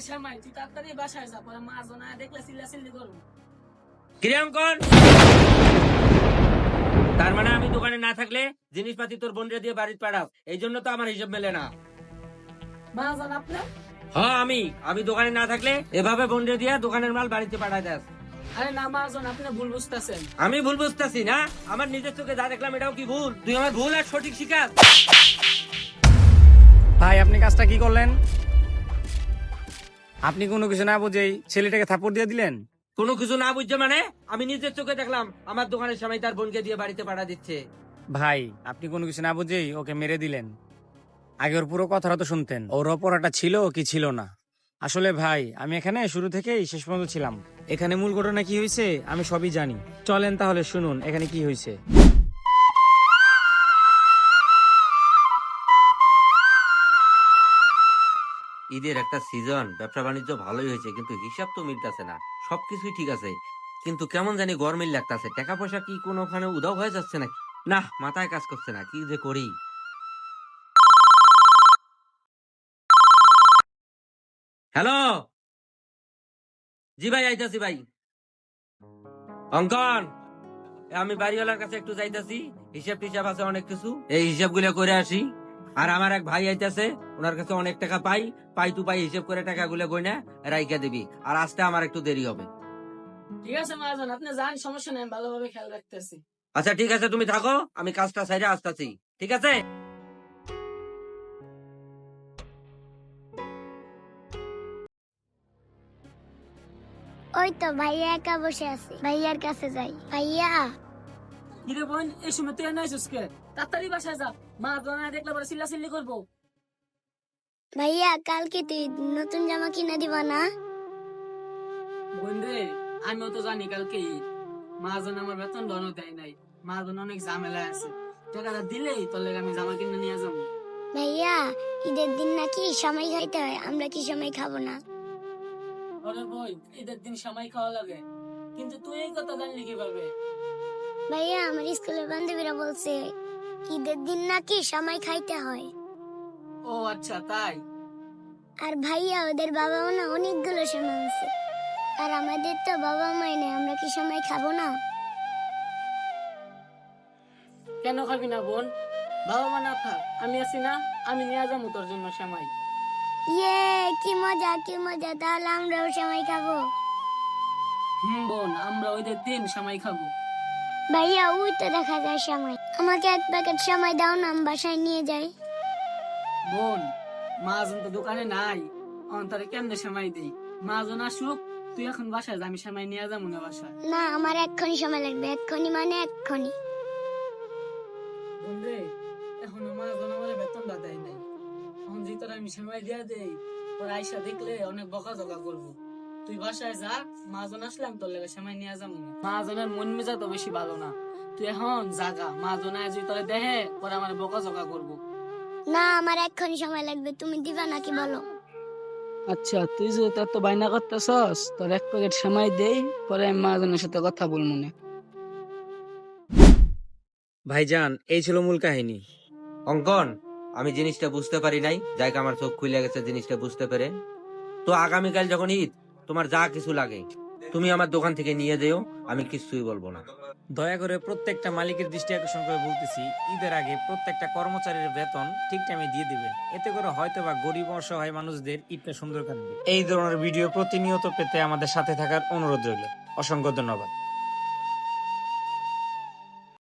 শ্যামাই তুই তাড়াতাড়ি বাসায় যা, পরে মা জনা দেখলে চিল্লাচিল্লি করবো। ক্রিয়াঙ্কন, তার মানে আমি দোকানে না থাকলে জিনিসপাতি তোর বোনরে দিয়ে বাড়িতে পাঠাস, এই জন্য তো আমার হিসাব মেলে না। মা জন আপনার? হ্যাঁ আমি দোকানে না থাকলে এভাবে বোনরে দিয়ে দোকানের মাল বাড়িতে পাঠায় দেস। আরে না মা জন, আপনি ভুল বুঝতেছেন। আমি ভুল বুঝতেছি না? আমার নিজের চোখে যা দেখলাম এটাও কি ভুল? তুই আমার ভুল আর সঠিক শিকার। ভাই আপনি কাজটা কি করলেন? আপনি কোনো কিছু না বুঝেই ছেলেটাকে থাপ্পড় দিয়ে দিলেন। কোনো কিছু না বুঝছে মানে? আমি নিজের চোখে দেখলাম আমার দোকানের সামনে তার বোনকে দিয়ে বাড়িতে পাঠা দিচ্ছে। ভাই আপনি কোনো কিছু না বুঝেই ওকে মেরে দিলেন। আগে ওর পুরো কথাটা তো শুনতেন, ওর অপরাধটা ছিল কি ছিল না। আসলে ভাই আমি এখানে শুরু থেকেই শেষ পর্যন্ত ছিলাম। এখানে মূল ঘটনা কি হয়েছে আমি সবই জানি। চলেন তাহলে শুনুন এখানে কি হয়েছে। ঈদের একটা সিজন, ব্যবসা বাণিজ্য ভালোই হয়েছে, কিন্তু হিসাব তো মিলতেছে না। সবকিছুই ঠিক আছে, কিন্তু কেমন জানি গরমিল লাগতেছে। টাকা পয়সা কি কোনোখানে উধাও হয়ে যাচ্ছে নাকি? না, মাথায় কাজ করছে না, কি যে করি। হ্যালো, জি ভাই, আইতাছি ভাই। অঙ্কন, আমি বাড়িওয়ালার কাছে একটু যাইতাছি, হিসাব টিসাব আছে অনেক কিছু, এই হিসাব গুলো করে আসি। আর আমার এক ভাই আইতাছে, ওনার কাছে অনেক টাকা পাই তু পাই হিসাব করে টাকাগুলো গয়না রাইখা দিবি। আর আসতে আমার একটু দেরি হবে। ঠিক আছে মা জন, আপনি যান, সমস্যা নেই, ভালোভাবে খেয়াল রাখতেছি। আচ্ছা ঠিক আছে, তুমি থাকো, আমি কাজটা সাইডে আসতেছি। ঠিক আছে। ওই তো ভাইয়া একা বসে আছে, ভাইয়ার কাছে যাই। ভাইয়া কিরে বোন, এই সময় তুই এনাইছিস কে? তাড়াতাড়ি বাসায় যা, মা জনা দেখলে পরে চিল্লাচিল্লি করবো। ভাইয়া কালকে তুই নতুন জামা কিনে দিবা না? বোন রে, আমিও তো জানি কালকে ঈদ। মা জন আমার বেতন ধনও দেয় নাই, মা জন অনেক ঝামেলা আছে। টাকাটা দিলেই তোর লেগে আমি জামা কিনে নিয়ে যাবো। ভাইয়া ঈদের দিন নাকি সময় খাইতে হয়, আমরা কি সময় খাবো না? ওরে বই, ঈদের দিন সময় খাওয়া লাগে, কিন্তু তুই এই কথা জানলি কিভাবে? ভাইয়া আমার স্কুলের বান্ধবীরা বলছে ঈদের দিন নাকি সময় খাইতে হয়। ও আচ্ছা তাই। আর ভাইয়া ওদের বাবা মা না অনেকগুলো সময় আছে, আর আমাদের তো বাবা মাই নেই, আমরা কি সময় খাবো না? কেন খাবি না বোন? বাবা মা না থাক, আমি আছি না, আমি নিয়ে যাবো তোর জন্য সময়। ইয়ে কি মজা কি মজা, তাহলে আমরাও সময় খাবো। বোন, আমরা ওইদের দিন সময় খাবো। ভাইয়া ওই তো দেখা যায় সময়, আমাকে এক প্যাকেট সময় দাও না, আমি বাসায় নিয়ে যাই। বোন, মাজন তো দোকানে নাই, অন্তরে কেমনে সময় দেই? মাজন আসুক, তুই এখন বাসায় যা, আমি সময় নিয়ে যাবো না বাসায়। না আমার এক্ষুনি সময় লাগবে, এক্ষুনি মানে এক্ষুনি। বোন রে, এখনো মাজন আমার বেতনটা দেয় নাই, এখন যদি তোর আমি সময় দিয়ে দেই, ওর আইসা দেখলে অনেক বকাঝকা করবো। তুই বাসায় যা, মাজন আসলে আমি তোর লেগে সময় নিয়ে যাবো না। মাজনের মন মেজা তো বেশি ভালো না, তুই এখন জাগা, মাজন আয় যদি তোরে দেখে পরে আমার বকাঝকা করবো। না আমার এক্ষুনি সময় লাগবে, তুমি দিবা নাকি বলো? আচ্ছা, তুই যদি তোর তো বাইনা করতেছস, তোর এক প্যাকেট সময় দেই, পরে আমি মাজনের সাথে কথা বলবো না। ভাইজান এই ছিল মূল কাহিনী। অঙ্কন, আমি জিনিসটা বুঝতে পারি নাই, যাইকে আমার চোখ খুলে গেছে জিনিসটা বুঝতে পেরে। তো আগামীকাল যখন ঈদ, তোমার যা কিছু লাগে তুমি আমার দোকান থেকে নিয়ে যেও, আমি কিছুই বলবো না। দয়া করে প্রত্যেকটা মালিকের দৃষ্টি আকর্ষণ করে বলতেছি, ঈদের আগে প্রত্যেকটা কর্মচারীর বেতন ঠিক টাইমে দিয়ে দিবেন। এতে করে হয়তো বা গরিব অসহায় মানুষদের ঈদটা সুন্দর কাটবে। এই ধরনের ভিডিও প্রতিনিয়ত পেতে আমাদের সাথে থাকার অনুরোধ রইল। অসংখ্য ধন্যবাদ।